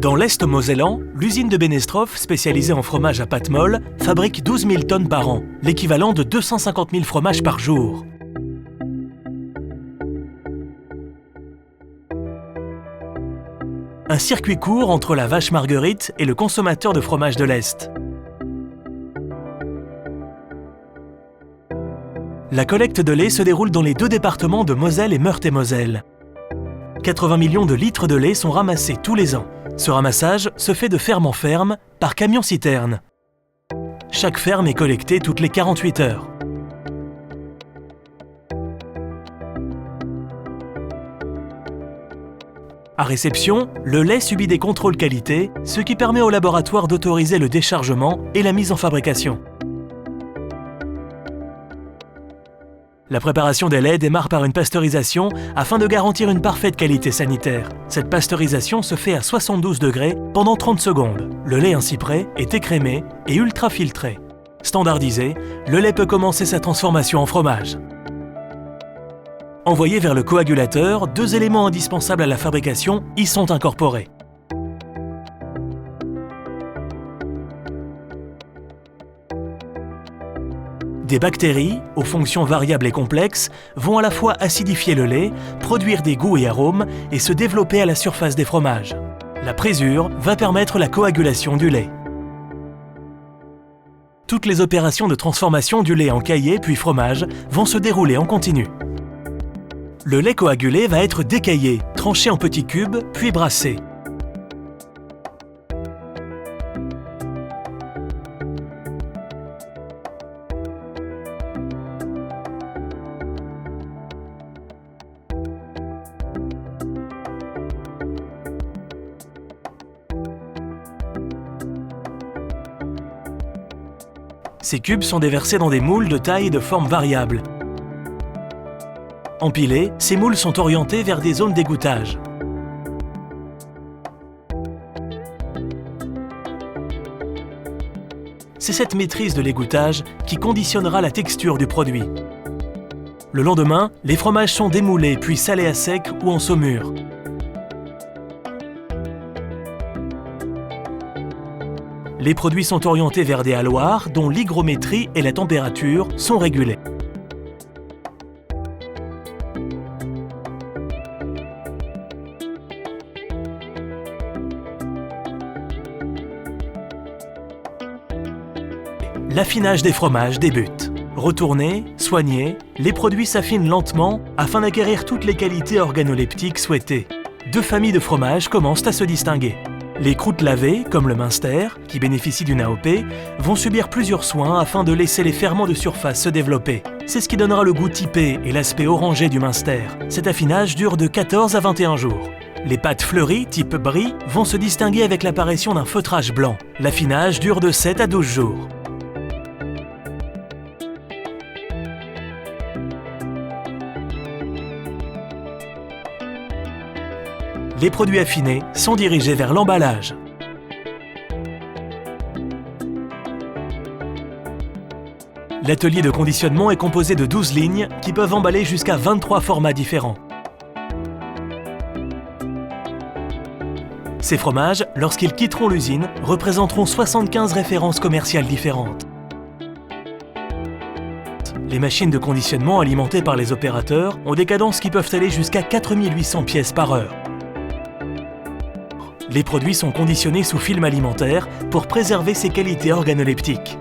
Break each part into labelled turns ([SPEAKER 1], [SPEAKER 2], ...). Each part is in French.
[SPEAKER 1] Dans l'Est mosellan, l'usine de Bennestroff, spécialisée en fromage à pâte molle, fabrique 12 000 tonnes par an, l'équivalent de 250 000 fromages par jour. Un circuit court entre la vache Marguerite et le consommateur de fromage de l'Est. La collecte de lait se déroule dans les deux départements de Moselle et Meurthe-et-Moselle. 80 millions de litres de lait sont ramassés tous les ans. Ce ramassage se fait de ferme en ferme, par camion-citerne. Chaque ferme est collectée toutes les 48 heures. À réception, le lait subit des contrôles qualité, ce qui permet au laboratoire d'autoriser le déchargement et la mise en fabrication. La préparation des laits démarre par une pasteurisation afin de garantir une parfaite qualité sanitaire. Cette pasteurisation se fait à 72 degrés pendant 30 secondes. Le lait ainsi prêt est écrémé et ultra-filtré. Standardisé, le lait peut commencer sa transformation en fromage. Envoyés vers le coagulateur, deux éléments indispensables à la fabrication y sont incorporés. Des bactéries, aux fonctions variables et complexes, vont à la fois acidifier le lait, produire des goûts et arômes et se développer à la surface des fromages. La présure va permettre la coagulation du lait. Toutes les opérations de transformation du lait en caillé puis fromage vont se dérouler en continu. Le lait coagulé va être décaillé, tranché en petits cubes, puis brassé. Ces cubes sont déversés dans des moules de taille et de forme variables. Empilés, ces moules sont orientés vers des zones d'égouttage. C'est cette maîtrise de l'égouttage qui conditionnera la texture du produit. Le lendemain, les fromages sont démoulés puis salés à sec ou en saumure. Les produits sont orientés vers des haloirs dont l'hygrométrie et la température sont régulées. L'affinage des fromages débute. Retournés, soignés, les produits s'affinent lentement afin d'acquérir toutes les qualités organoleptiques souhaitées. Deux familles de fromages commencent à se distinguer. Les croûtes lavées, comme le Münster, qui bénéficient d'une AOP, vont subir plusieurs soins afin de laisser les ferments de surface se développer. C'est ce qui donnera le goût typé et l'aspect orangé du Münster. Cet affinage dure de 14 à 21 jours. Les pâtes fleuries, type brie, vont se distinguer avec l'apparition d'un feutrage blanc. L'affinage dure de 7 à 12 jours. Les produits affinés sont dirigés vers l'emballage. L'atelier de conditionnement est composé de 12 lignes qui peuvent emballer jusqu'à 23 formats différents. Ces fromages, lorsqu'ils quitteront l'usine, représenteront 75 références commerciales différentes. Les machines de conditionnement alimentées par les opérateurs ont des cadences qui peuvent aller jusqu'à 4800 pièces par heure. Les produits sont conditionnés sous film alimentaire pour préserver ses qualités organoleptiques.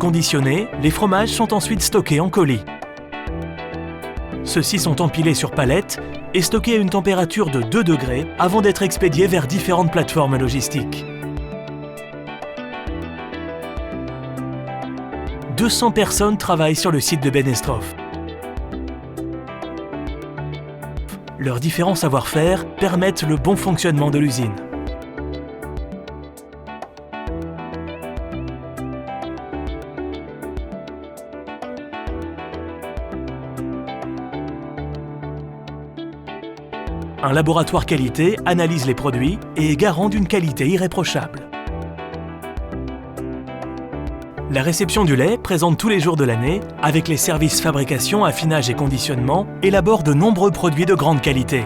[SPEAKER 1] Conditionnés, les fromages sont ensuite stockés en colis. Ceux-ci sont empilés sur palettes et stockés à une température de 2 degrés avant d'être expédiés vers différentes plateformes logistiques. 200 personnes travaillent sur le site de Bennestroff. Leurs différents savoir-faire permettent le bon fonctionnement de l'usine. Un laboratoire qualité analyse les produits et est garant d'une qualité irréprochable. La réception du lait, présente tous les jours de l'année, avec les services fabrication, affinage et conditionnement, élabore de nombreux produits de grande qualité.